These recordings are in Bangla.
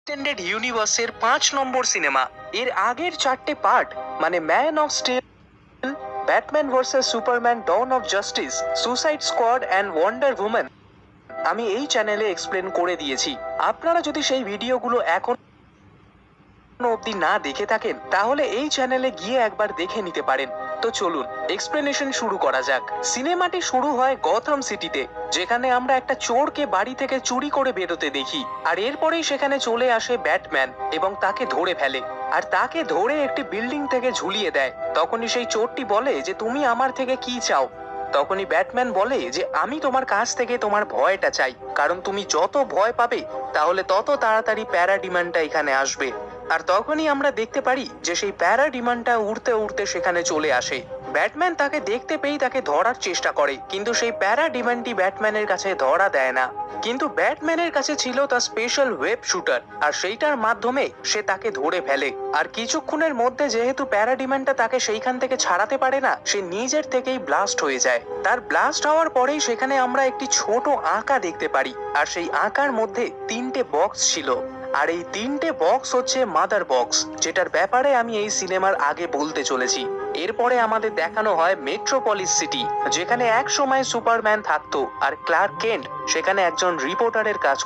এক্সটেন্ডেড ইউনিভার্সের 5 নম্বর সিনেমা। এর আগের 4টে পার্ট মানে Man of Steel, Batman versus Superman, Dawn of Justice, Suicide Squad and Wonder Woman আমি এই চ্যানেলে এক্সপ্লেন করে দিয়েছি। আপনারা যদি সেই ভিডিওগুলো এখন অবধি না দেখে থাকেন তাহলে এই চ্যানেলে গিয়ে একবার দেখে নিতে পারেন। তো চলুন এক্সপ্লেনেশন শুরু করা যাক। সিনেমাটি শুরু হয় গথম সিটিতে, যেখানে আমরা একটা চোরকে বাড়ি থেকে চুরি করে বেরোতে দেখি। আর এরপরেই সেখানে চলে আসে ব্যাটম্যান এবং তাকে ধরে ফেলে, আর তাকে ধরে একটি বিল্ডিং থেকে ঝুলিয়ে দেয়। তখনই সেই চোরটি বলে যে তুমি আমার থেকে কি চাও। তখনই ব্যাটম্যান বলে যে আমি তোমার কাছ থেকে তোমার ভয়টা চাই, কারণ তুমি যত ভয় পাবে তাহলে তত তাড়াতাড়ি প্যারাডিমান্ডটা এখানে আসবে। আর তখনই আমরা দেখতে পারি যে সেই প্যারাডিমান্ডটা উড়তে উড়তে সেখানে চলে আসে। ব্যাটম্যান তাকে দেখতে পেয়েই তাকে ধরার চেষ্টা করে, কিন্তু সেই প্যারাডিমান্ডটি ব্যাটম্যানের কাছে ধরা দেয় না। কিন্তু ব্যাটম্যানের কাছে ছিল তার স্পেশাল ওয়েব শুটার, আর সেইটার মাধ্যমে সে তাকে ধরে ফেলে। আর কিছুক্ষণের মধ্যে যেহেতু প্যারাডিমান্ডটা তাকে সেইখান থেকে ছাড়াতে পারে না, সে নিজের থেকেই ব্লাস্ট হয়ে যায়। তার ব্লাস্ট হওয়ার পরেই সেখানে আমরা একটি ছোট আঁকা দেখতে পারি, আর সেই আঁকার মধ্যে 3টে বক্স ছিল। আর এই 3টে বক্স হচ্ছে মাদার বক্স, যেটার ব্যাপারে আমি এই সিনেমার আগে বলতে চলেছি। এরপরে আমাদের দেখানো হয় মেট্রোপলিস সিটি, যেখানে এক সময় সুপারম্যান থাকতো, আর ক্লার্ক কেন্ট সেখানে একজন রিপোর্টারের কাজ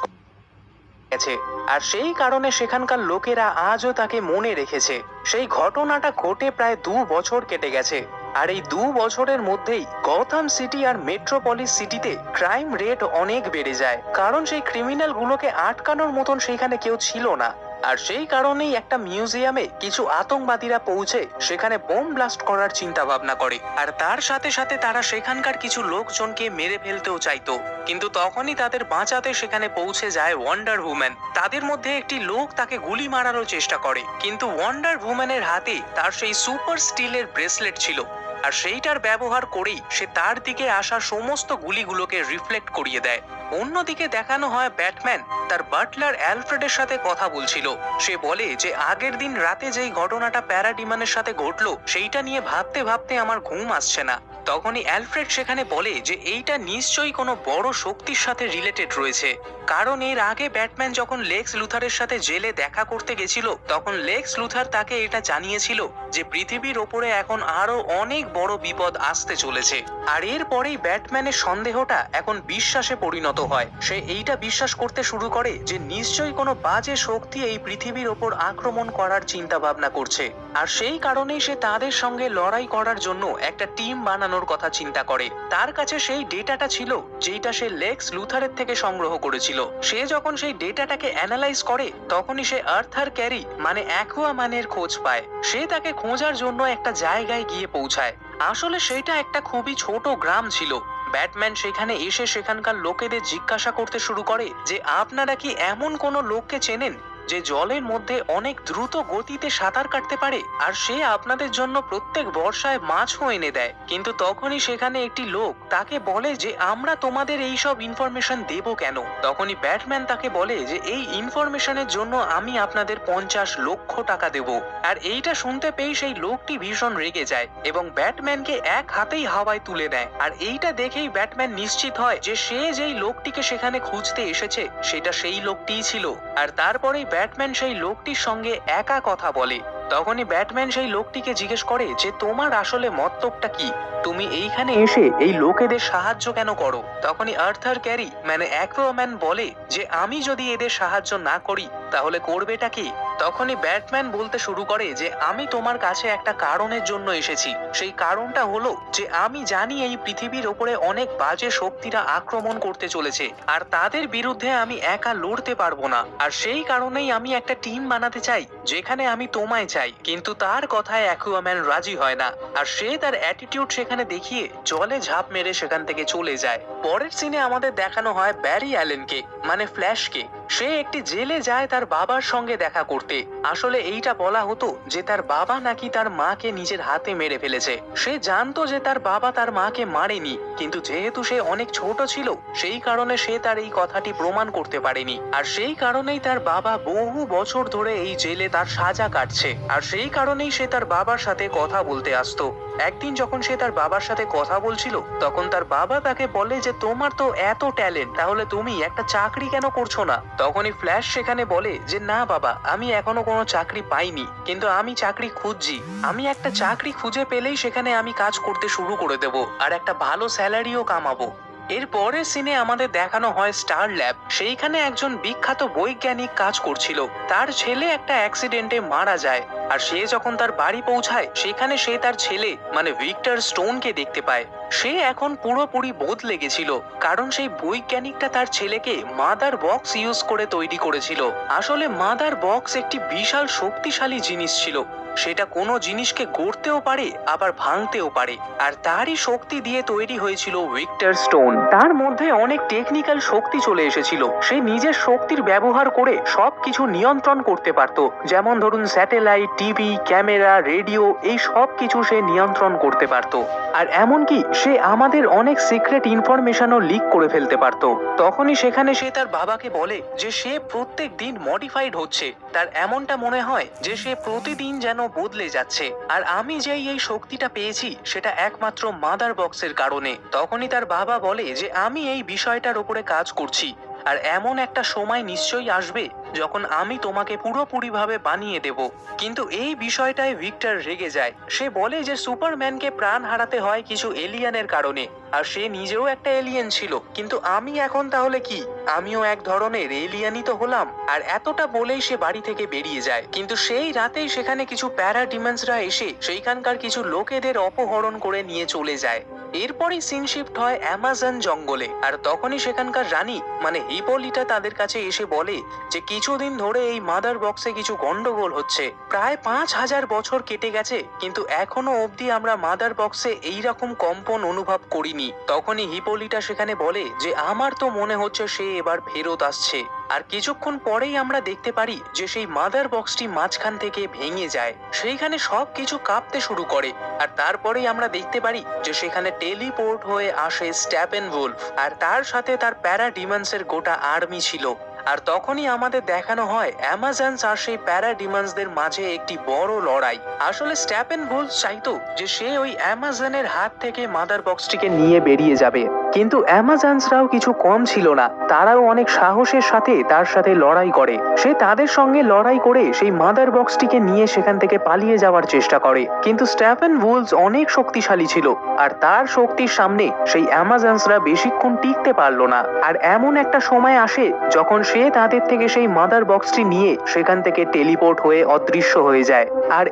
গেছে। আর সেই কারণে সেখানকার লোকেরা আজও তাকে মনে রেখেছে। সেই ঘটনাটা ঘটে প্রায় 2 বছর কেটে গেছে। আর এই 2 বছরের মধ্যেই গথম সিটি আর মেট্রোপলিস সিটিতে ক্রাইম রেট অনেক বেড়ে যায়, কারণ সেই ক্রিমিনাল গুলোকে আটকানোর মতন সেখানে কেউ ছিল না। আর সেই কারণেই একটা মিউজিয়ামে কিছু আতঙ্কবাদীরা পৌঁছে সেখানে বোম ব্লাস্ট করার চিন্তা ভাবনা করে, আর তার সাথে সাথে তারা সেখানকার কিছু লোকজনকে মেরে ফেলতেও চাইতো। কিন্তু তখনই তাদের বাঁচাতে সেখানে পৌঁছে যায় ওয়ান্ডার উম্যান। তাদের মধ্যে একটি লোক তাকে গুলি মারারও চেষ্টা করে, কিন্তু ওয়ান্ডার উম্যানের হাতে তার সেই সুপার স্টিলের ব্রেসলেট ছিল, আর সেইটার ব্যবহার করেই সে তার দিকে আসা সমস্ত গুলিগুলোকে রিফ্লেক্ট করিয়ে দেয়। অন্যদিকে দেখানো হয় ব্যাটম্যান তার বাটলার অ্যালফ্রেডের সাথে কথা বলছিল। সে বলে যে আগের দিন রাতে যেই ঘটনাটা প্যারাডিমানের সাথে ঘটলো সেইটা নিয়ে ভাবতে ভাবতে আমার ঘুম আসছে না। তখনই অ্যালফ্রেড সেখানে বলে যে এইটা নিশ্চয়ই কোনো বড় শক্তির সাথে রিলেটেড রয়েছে, কারণ এর আগে ব্যাটম্যান যখন লেক্স লুথারের সাথে জেলে দেখা করতে গেছিল তখন লেক্স লুথার তাকে এটা জানিয়েছিল যে পৃথিবীর ওপরে এখন আরো অনেক বড় বিপদ আসতে চলেছে। আর এরপরেই ব্যাটম্যানের সন্দেহটা এখন বিশ্বাসে পরিণত হয়। সে এইটা বিশ্বাস করতে শুরু করে যে নিশ্চয়ই কোনো বাজে শক্তি এই পৃথিবীর ওপর আক্রমণ করার চিন্তা ভাবনা করছে। আর সেই কারণেই সে তাদের সঙ্গে লড়াই করার জন্য একটা টিম বানানোর কথা চিন্তা করে। তার কাছে সেই ডেটাটা ছিল যেটা সে লেক্স লুথারের থেকে সংগ্রহ করেছিল। সে যখন সেই ডেটাটাকে অ্যানালাইজ করে তখনই সে আর্থার ক্যারি মানে অ্যাকুয়াম্যানের খোঁজ পায়। সে তাকে খোঁজার জন্য একটা জায়গায় গিয়ে পৌঁছায়। আসলে সেটা একটা খুবই ছোট গ্রাম ছিল। ব্যাটম্যান সেখানে এসে সেখানকার লোকেদের জিজ্ঞাসা করতে শুরু করে যে আপনারা কি এমন কোনো লোককে চেনেন যে জলের মধ্যে অনেক দ্রুত গতিতে সাঁতার কাটতে পারে, আর সে আপনাদের জন্য প্রত্যেক বর্ষায় মাছও এনে দেয়। কিন্তু তখনই সেখানে একটি লোক তাকে বলে যে আমরা তোমাদের এই সব ইনফরমেশন দেব কেন। তখনই ব্যাটম্যান তাকে বলে যে এই ইনফরমেশনের জন্য আমি আপনাদের 50 লক্ষ টাকা দেব। আর এইটা শুনতে পেয়ে সেই লোকটি ভীষণ রেগে যায় এবং ব্যাটম্যানকে এক হাতেই হাওয়ায় তুলে নেয়। আর এইটা দেখেই ব্যাটম্যান নিশ্চিত হয় যে সে যেই লোকটিকে সেখানে খুঁজতে এসেছে সেটা সেই লোকটিই ছিল। আর তারপরেই ব্যাটম্যান সেই লোকটির সঙ্গে একা কথা বলে। তখনই ব্যাটম্যান সেই লোকটিকে জিজ্ঞেস করে যে তোমার আসলে মতলবটা কি, তুমি এইখানে এসে এই লোকেদের সাহায্য কেন করো। তখনই আর্থার ক্যারি মানে অ্যাকুয়াম্যান বলে যে আমি যদি এদের সাহায্য না করি তাহলে করবেটা কি। তখনই ব্যাটম্যান বলতে শুরু করে যে আমি তোমার কাছে একটা কারণের জন্য এসেছি। সেই কারণটা হলো যে আমি জানি এই পৃথিবীর ওপরে অনেক বাজে শক্তিরা আক্রমণ করতে চলেছে, আর তাদের বিরুদ্ধে আমি একা লড়তে পারবো না। আর সেই কারণেই আমি একটা টিম বানাতে চাই যেখানে আমি তোমায় চাই। কিন্তু তার কথায় অ্যাকুয়াম্যান রাজি হয় না, আর সে তার অ্যাটিটিউড সেখানে দেখিয়ে জলে ঝাঁপ মেরে সেখান থেকে চলে যায়। পরের সিনে আমাদের দেখানো হয় ব্যারি অ্যালেনকে মানে ফ্ল্যাশকে। সে একটি জেলে যায় তার বাবার সঙ্গে দেখা করতে। আসলে এইটা বলা হতো যে তার বাবা নাকি তার মাকে নিজের হাতে মেরে ফেলেছে। সে জানতো যে তার বাবা তার মাকে মারেনি, কিন্তু যেহেতু সে অনেক ছোট ছিল সেই কারণে সে তার এই কথাটি প্রমাণ করতে পারেনি। আর সেই কারণেই তার বাবা বহু বছর ধরে এই জেলে তার সাজা কাটছে। আর সেই কারণেই সে তার বাবার সাথে কথা বলতে আসতো। একদিন যখন সে তার বাবার সাথে কথা বলছিল, তখন তার বাবা তাকে বলে যে তোমার তো এত ট্যালেন্ট, তাহলে তুমি একটা চাকরি কেন করছো না? তখনই ফ্ল্যাশ সেখানে বলে যে না বাবা, আমি এখনো কোনো চাকরি পাইনি, কিন্তু আমি চাকরি খুঁজছি। আমি একটা চাকরি খুঁজে পেলেই সেখানে আমি কাজ করতে শুরু করে দেব, আর একটা ভালো স্যালারিও কামাবো। এর পরের সিনে আমাদের দেখানো হয় স্টার ল্যাব। সেইখানে একজন বিখ্যাত বৈজ্ঞানিক কাজ করছিল। তার ছেলে একটা অ্যাক্সিডেন্টে মারা যায়, আর সে যখন তার বাড়ি পৌঁছায় সেখানে সে তার ছেলে মানে ভিক্টর স্টোনকে দেখতে পায়। সে এখন পুরোপুরি বদলে গেছিল, কারণ সেই বৈজ্ঞানিকটা তার ছেলেকে মাদার বক্স ইউজ করে তৈরি করেছিল। আসলে মাদার বক্স একটি বিশাল শক্তিশালী জিনিস ছিল। সেটা কোনো জিনিসকে গড়তেও পারে আবার ভাঙতেও পারে, আর তারই শক্তি দিয়ে তৈরি হয়েছিল ভিক্টর স্টোন। তার মধ্যে অনেক টেকনিক্যাল শক্তি চলে এসেছিল। সে নিজের শক্তির ব্যবহার করে সবকিছু নিয়ন্ত্রণ করতে পারত, যেমন ধরুন স্যাটেলাইট, টিভি, ক্যামেরা, রেডিও, এই সব কিছু সে নিয়ন্ত্রণ করতে পারত। আর এমনকি সে আমাদের অনেক সিক্রেট ইনফরমেশনও লিক করে ফেলতে পারত। তখনই সেখানে সে তার বাবাকে বলে যে সে প্রত্যেক দিন মডিফাইড হচ্ছে। তার এমনটা মনে হয় যে সে প্রতিদিন যেন বদলে যাচ্ছে। আর আমি যেই এই শক্তিটা পেয়েছি সেটা একমাত্র মাদার বক্সের কারণে। তখনই তার বাবা বলে যে আমি এই বিষয়টার উপরে কাজ করছি, আর এমন একটা সময় নিশ্চয়ই আসবে যখন আমি তোমাকে পুরোপুরিভাবে বানিয়ে দেব। কিন্তু এই বিষয়টায় ভিক্টর রেগে যায়। সে বলে যে সুপারম্যানকে প্রাণ হারাতে হয় কিছু এলিয়েনের কারণে, আর সে নিজেও একটা এলিয়েন ছিল। কিন্তু আমি এখন তাহলে কি? আমিও এক ধরনের এলিয়েনই তো হলাম। আর এতটা বলেই সে বাড়ি থেকে বেরিয়ে যায়। কিন্তু সেই রাতেই সেখানে কিছু প্যারাডিমেন্সরা এসে সেইখানকার কিছু লোকেদের অপহরণ করে নিয়ে চলে যায়। এরপরই সিন শিফট হয় অ্যামাজন জঙ্গলে। আর তখনই সেখানকার রানী মানে হিপোলিটা তাদের কাছে এসে বলে যে কিছুদিন ধরে এই মাদার বক্সে কিছু গন্ডগোল হচ্ছে। প্রায় 5,000 বছর কেটে গেছে, কিন্তু এখনো অবধি আমরা মাদার বক্সে এইরকম কম্পন অনুভব করিনি। তখনই হিপোলিটা সেখানে বলে যে আমার তো মনে হচ্ছে সে এবার ফেরত আসছে। আর কিছুক্ষণ পরেই আমরা দেখতে পারি যে সেই মাদার বক্সটি মাঝখান থেকে ভেঙে যায়। সেইখানে সবকিছু কাঁপতে শুরু করে। আর তারপরেই আমরা দেখতে পারি যে সেখানে টেলিপোর্ট হয়ে আসে স্ট্যাপেনভুলফ, আর তার সাথে তার প্যারাডিমন্সের গোটা আর্মি ছিল। আর তখনই আমাদের দেখানো হয় অ্যামাজনস আর সেই প্যারাডিমন্সদের মাঝে একটি বড় লড়াই। আসলে স্ট্যাপেনভুলফ চাইতো যে সে ওই অ্যামাজনের হাত থেকে মাদার বক্সটিকে নিয়ে বেরিয়ে যাবে, কিন্তু অ্যামাজনসরাও কিছু কম ছিল না। তারাও অনেক সাহসের সাথে তার সাথে লড়াই করে। সে তাদের সঙ্গে লড়াই করে সেই মাদার বক্সটিকে নিয়ে সেখান থেকে পালিয়ে যাওয়ার চেষ্টা করে, কিন্তু স্ট্যাপেনভুলফ অনেক শক্তিশালী ছিল, আর তার শক্তির সামনে সেই অ্যামাজনসরা বেশিক্ষণ টিকতে পারলো না। আর এমন একটা সময় আসে যখন সে তাদের থেকে সেই মাদার বক্সটি নিয়ে সেখান থেকে টেলিপোর্ট হয়ে অদৃশ্য হয়ে যায়। আর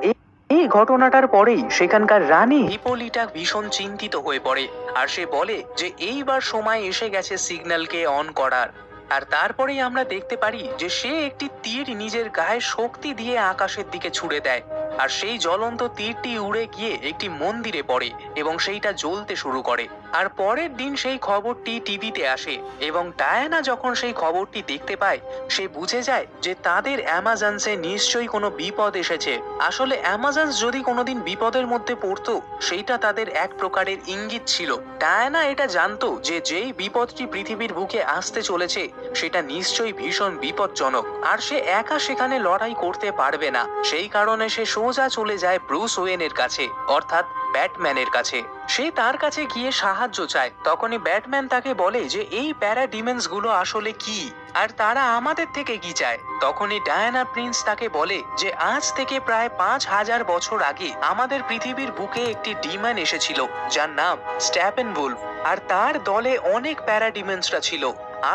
এই ঘটনাটার পরেই সেখানকার রানী হিপোলিটা ভীষণ চিন্তিত হয়ে পড়ে। আর সে বলে যে এইবার সময় এসে গেছে সিগন্যালকে অন করার। আর তারপরেই আমরা দেখতে পারি যে সে একটি তীর নিজের গায়ে শক্তি দিয়ে আকাশের দিকে ছুড়ে দেয়। আর সেই জ্বলন্ত তীরটি উড়ে গিয়ে একটি মন্দিরে পড়ে এবং সেইটা জ্বলতে শুরু করে। আর পরের দিন সেই খবরটি টিভিতে আসে, এবং ডায়ানা যখন সেই খবরটি দেখতে পায় সে বুঝে যায় যে তাদের অ্যামাজনসে নিশ্চয়ই কোনো বিপদ এসেছে। আসলে অ্যামাজনস যদি কোনোদিন বিপদের মধ্যে পড়তো সেইটা তাদের এক প্রকারের ইঙ্গিত ছিল। ডায়ানা এটা জানতো যে যেই বিপদটি পৃথিবীর বুকে আসতে চলেছে সেটা নিশ্চয়ই ভীষণ বিপজ্জনক, আর সে একা সেখানে লড়াই করতে পারবে না। সেই কারণে সে সোজা চলে যায় ব্রুস ওয়েনের কাছে, অর্থাৎ ব্যাটম্যানের কাছে। সে তার কাছে গিয়ে সাহায্য চায়। তখনই ব্যাটম্যান তাকে বলে যে এই প্যারাডিমেন্স গুলো আসলে কি, আর তারা আমাদের থেকে কি চায়। তখনই ডায়ানা প্রিন্স তাকে বলে যে আজ থেকে প্রায় 5,000 বছর আগে আমাদের পৃথিবীর বুকে একটি ডিমন এসেছিল যার নাম স্ট্যাপেনভুলফ, আর তার দলে অনেক প্যারাডিমেন্সরা ছিল।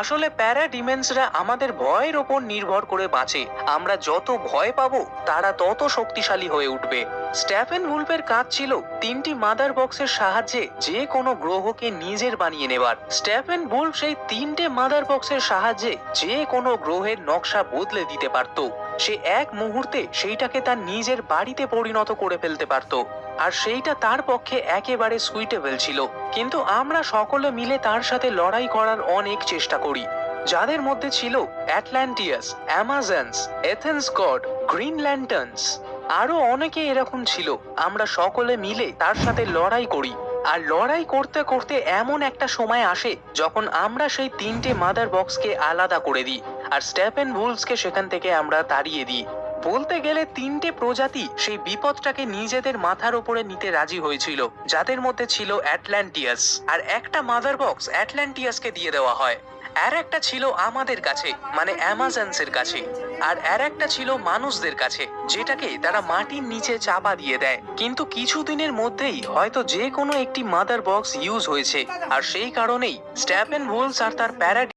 আসলে প্যারাডিমেন্সরা আমাদের ভয়ের ওপর নির্ভর করে বাঁচে। আমরা যত ভয় পাবো তারা তত শক্তিশালী হয়ে উঠবে। স্ট্যাপেনভুলফের কাজ ছিল 3টি মাদার বক্সের সাহায্যে যে কোনো গ্রহকে নিজের বানিয়ে নেবার। স্ট্যাপেনভুলফ সেই 3টে মাদার বক্সের সাহায্যে যে কোনো গ্রহের নকশা বদলে দিতে পারত। সে এক মুহূর্তে সেইটাকে তার নিজের বাড়িতে পরিণত করে ফেলতে পারত, আর সেইটা তার পক্ষে একেবারে সুইটেবল ছিল। কিন্তু আমরা সকলে মিলে তার সাথে লড়াই করার অনেক চেষ্টা করি, যাদের মধ্যে ছিল অ্যাটলান্টিয়াস, অ্যামাজনস, এথেন্স গড, গ্রিন ল্যান্টার্নস, আরো অনেকে এরকম ছিল। আমরা সকলে মিলে তার সাথে লড়াই করি, আর লড়াই করতে করতে এমন একটা সময় আসে যখন আমরা সেই 3টে মাদার বক্সকে আলাদা করে দিই, আর স্ট্যাপেনভুলফকে সেখান থেকে আমরা তাড়িয়ে দিই। বলতে গেলে 3টে প্রজাতি সেই বিপদটাকে নিজেদের মাথার উপরে নিতে রাজি হয়েছিল, যাদের মধ্যে ছিল অ্যাটলান্টিয়াস। আর একটা মাদার বক্স অ্যাটলান্টিয়াসকে দিয়ে দেওয়া হয়। আর একটা ছিল আমাদের কাছে, মানে অ্যামাজনসের কাছে। আর একটা ছিল মানুষদের কাছে, যেটাকে তারা মাটির নিচে চাপা দিয়ে দেয়। কিন্তু কিছুদিনের মধ্যেই হয়তো যে কোনো একটি মাদার বক্স ইউজ হয়েছে, আর সেই কারণেই স্ট্যাপেন ভোলস আর তার প্যারাডি